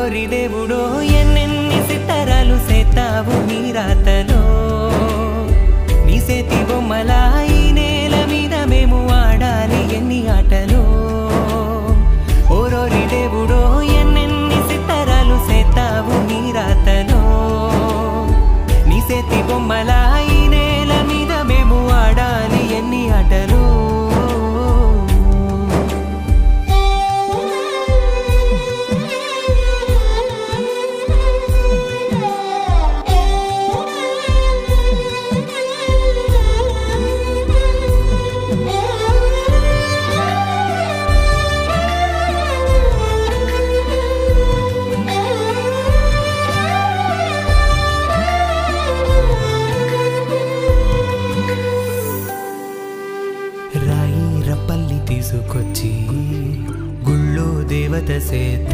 ఓరోరి దేవుడో ఎన్నెన్ని సిత్తరాలు సేతావు నీ రాతలో నీ సేతి బొమ్మలా ఈ నేల మీద మేము ఆడాలి ఎన్ని ఆటలో ఓరోరి దేవుడో ఎన్నెన్ని సిత్తరాలు సేతావు నీ రాతలో నీ సేతి బొమ్మలా ఈ నేల మీద మేము ఆడాలి ఎన్ని ఆటలో రాయి రప్పల్ని తీసుకొచ్చి గుళ్ళో దేవత సేత